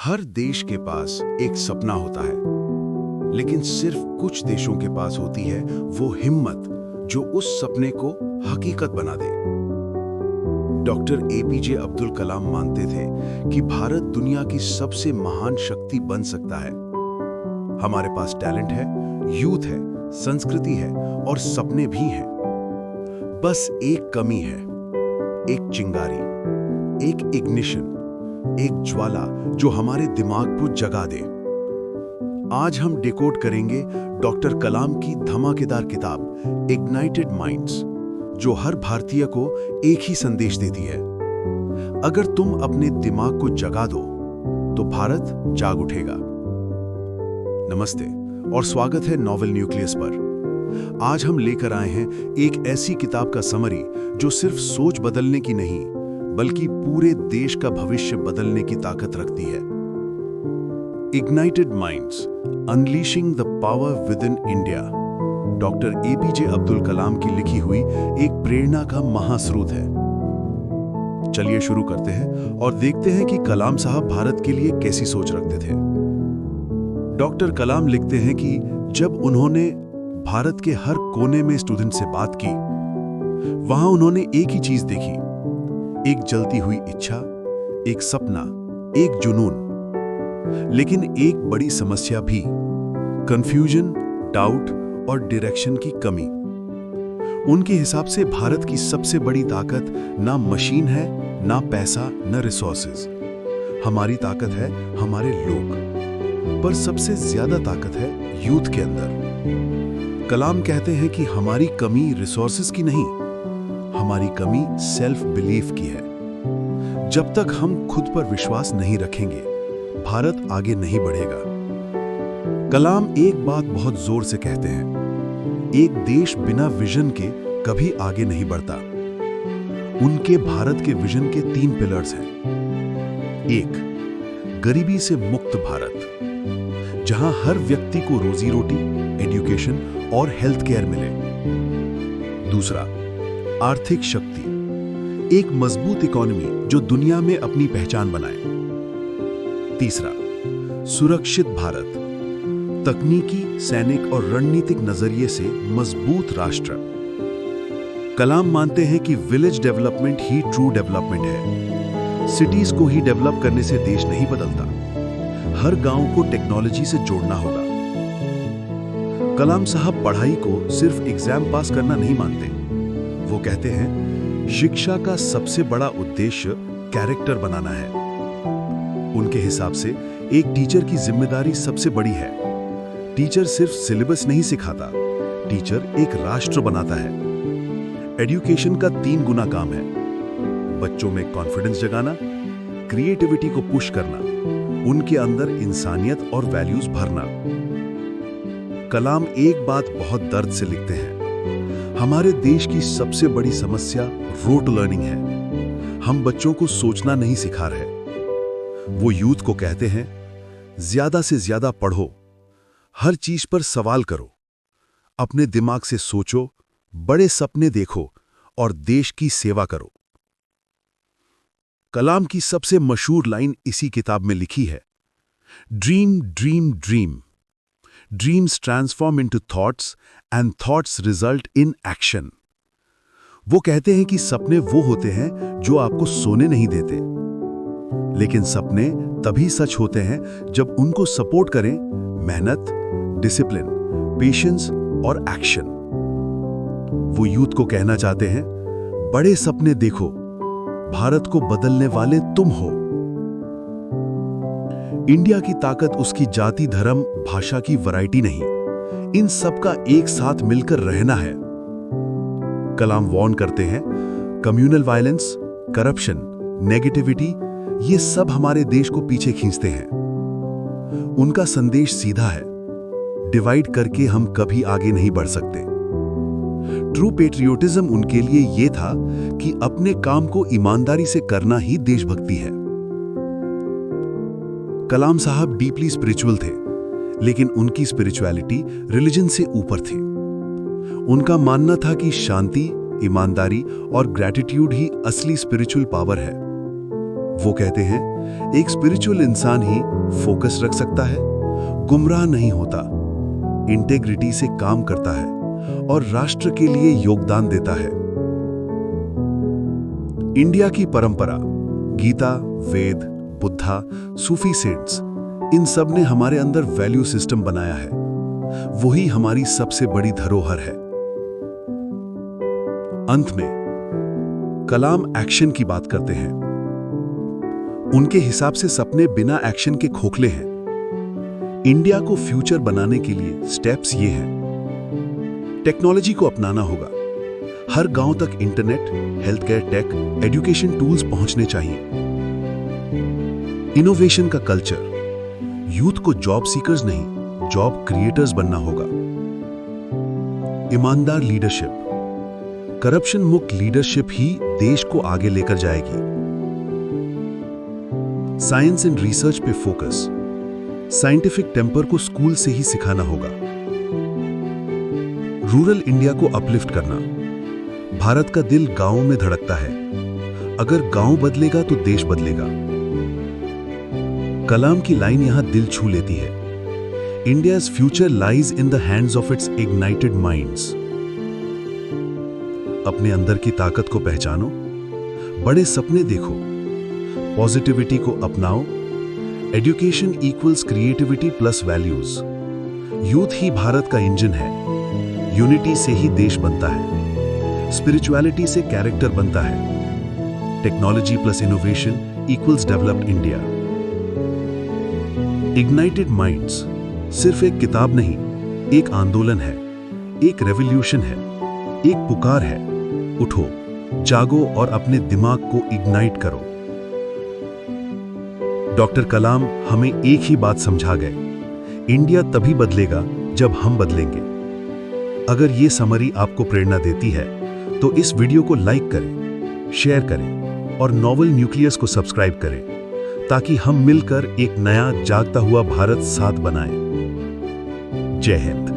हर देश के पास एक सपना होता है, लेकिन सिर्फ कुछ देशों के पास होती है वो हिम्मत जो उस सपने को हकीकत बना दे। डॉक्टर एपीजे अब्दुल कलाम मानते थे कि भारत दुनिया की सबसे महान शक्ति बन सकता है। हमारे पास टैलेंट है, यूथ है, संस्कृति है और सपने भी हैं। बस एक कमी है, एक चिंगारी, एक इग्निशन, एक ज्वाला जो हमारे दिमाग को जगा दे। आज हम डिकोड करेंगे डॉक्टर कलाम की धमाकेदार किताब इग्नाइटेड माइंड्स, जो हर भारतीय को एक ही संदेश देती है। अगर तुम अपने दिमाग को जगा दो तो भारत जाग उठेगा। नमस्ते और स्वागत है नॉवेल न्यूक्लियस पर। आज हम लेकर आए हैं एक ऐसी किताब का समरी जो सिर्फ सोच बदलने की नहीं बल्कि पूरे देश का भविष्य बदलने की ताकत रखती है। Ignited minds, unleashing the power within India, doctor APJ Abdul Kalam की लिखी हुई एक प्रेरणा का महास्रोत है। चलिए शुरू करते हैं और देखते हैं कि कलाम साहब भारत के लिए कैसी सोच रखते थे। डॉक्टर कलाम लिखते हैं कि जब उन्होंने भारत के हर कोने में स्टूडेंट से बात की, वहां उन्होंने एक ही चीज देखी, एक जलती हुई इच्छा, एक सपना, एक जुनून, लेकिन एक बड़ी समस्या भी, कंफ्यूजन, डाउट और डायरेक्शन की कमी। उनके हिसाब से भारत की सबसे बड़ी ताकत ना मशीन है, ना पैसा, ना रिसोर्सेज। हमारी ताकत है हमारे लोग, पर सबसे ज्यादा ताकत है यूथ के अंदर। कलाम कहते हैं कि हमारी कमी रिसोर्सेज की नहीं, हमारी कमी सेल्फ बिलीफ की है। जब तक हम खुद पर विश्वास नहीं रखेंगे, भारत आगे नहीं बढ़ेगा। कलाम एक बात बहुत जोर से कहते हैं, एक देश बिना विजन के कभी आगे नहीं बढ़ता। उनके भारत के विजन के 3 पिलर्स हैं। 1, गरीबी से मुक्त भारत, जहां हर व्यक्ति को रोजी रोटी, एजुकेशन और हेल्थ केयर मिले। दूसरा, आर्थिक शक्ति, एक मजबूत इकोनॉमी जो दुनिया में अपनी पहचान बनाए। तीसरा, सुरक्षित भारत, तकनीकी, सैनिक और रणनीतिक नजरिए से मजबूत राष्ट्र। कलाम मानते हैं कि विलेज डेवलपमेंट ही ट्रू डेवलपमेंट है। सिटीज को ही डेवलप करने से देश नहीं बदलता, हर गांव को टेक्नोलॉजी से जोड़ना होगा। कलाम साहब पढ़ाई को सिर्फ एग्जाम पास करना नहीं मानते। वो कहते हैं शिक्षा का सबसे बड़ा उद्देश्य कैरेक्टर बनाना है। उनके हिसाब से एक टीचर की जिम्मेदारी सबसे बड़ी है। टीचर सिर्फ सिलेबस नहीं सिखाता, टीचर एक राष्ट्र बनाता है। एजुकेशन का 3 गुना काम है, बच्चों में कॉन्फिडेंस जगाना, क्रिएटिविटी को पुश करना, उनके अंदर इंसानियत और वैल्यूज भरना। कलाम एक बात बहुत दर्द से लिखते हैं, हमारे देश की सबसे बड़ी समस्या रोट लर्निंग है। हम बच्चों को सोचना नहीं सिखा रहे। वो यूथ को कहते हैं ज्यादा से ज्यादा पढ़ो, हर चीज पर सवाल करो, अपने दिमाग से सोचो, बड़े सपने देखो और देश की सेवा करो। कलाम की सबसे मशहूर लाइन इसी किताब में लिखी है, dream dream dream, dreams transform into thoughts and thoughts result in action. वो कहते हैं कि सपने वो होते हैं जो आपको सोने नहीं देते, लेकिन सपने तभी सच होते हैं जब उनको सपोर्ट करें मेहनत, डिसिप्लिन, पेशेंस और एक्शन। वो यूथ को कहना चाहते हैं, बड़े सपने देखो, भारत को बदलने वाले तुम हो। इंडिया की ताकत उसकी जाति, धर्म, भाषा की वैरायटी नहीं, इन सब का एक साथ मिलकर रहना है। कलाम वार्न करते हैं, कम्युनल वायलेंस, करप्शन, नेगेटिविटी, ये सब हमारे देश को पीछे खींचते हैं। उनका संदेश सीधा है, डिवाइड करके हम कभी आगे नहीं बढ़ सकते। ट्रू पेट्रियोटिज्म उनके लिए यह था कि अपने काम को ईमानदारी से करना ही देशभक्ति है। कलाम साहब डीपली स्पिरिचुअल थे, लेकिन उनकी स्पिरिचुअलिटी रिलीजन से ऊपर थी। उनका मानना था कि शांति, ईमानदारी और ग्रैटिट्यूड ही असली स्पिरिचुअल पावर है। वो कहते हैं एक स्पिरिचुअल इंसान ही फोकस रख सकता है, गुमराह नहीं होता, इंटेग्रिटी से काम करता है और राष्ट्र के लिए योगदान देता है। इंडिया की परंपरा, गीता, वेद, बुद्धा, सूफी सेंट्स, इन सब ने हमारे अंदर वैल्यू सिस्टम बनाया है। वही हमारी सबसे बड़ी धरोहर है। अंत में कलाम एक्शन की बात करते हैं। उनके हिसाब से सपने बिना एक्शन के खोखले हैं। इंडिया को फ्यूचर बनाने के लिए स्टेप्स ये हैं। टेक्नोलॉजी को अपनाना होगा। हर गांव तक internet, health care tech, education tools पहुंचने चाहिए। इनोवेशन का कल्चर, यूथ को जॉब सीकर्स नहीं, जॉब क्रिएटर्स बनना होगा। ईमानदार लीडरशिप, करप्शन मुक्त लीडरशिप ही देश को आगे लेकर जाएगी। साइंस एंड रिसर्च पे फोकस, साइंटिफिक टेम्पर को स्कूल से ही सिखाना होगा। रूरल इंडिया को अपलिफ्ट करना। भारत का दिल गांवों में धड़कता है। अगर गांव बदलेगा तो देश बदलेगा। कलाम की लाइन यहां दिल छू लेती है। India's future lies in the hands of its ignited minds. अपने अंदर की ताकत को पहचानो, बड़े सपने देखो, पॉजिटिविटी को अपनाओ। Education equals creativity plus values. Youth ही भारत का इंजन है। यूनिटी से ही देश बनता है। स्पिरिचुअलिटी से कैरेक्टर बनता है। Technology plus innovation equals developed India. Ignited minds सिर्फ एक किताब नहीं, एक आंदोलन है, एक रेवोल्यूशन है, एक पुकार है। उठो, जागो और अपने दिमाग को इग्नाइट करो। डॉक्टर कलाम हमें एक ही बात समझा गए, इंडिया तभी बदलेगा जब हम बदलेंगे। अगर ये समरी आपको प्रेरणा देती है तो इस वीडियो को लाइक करें, शेयर करें और नॉवल न्यूक्लियस को सब्सक्राइब करें, ताकि हम मिलकर एक नया जागता हुआ भारत साथ बनाएं। जय हिंद।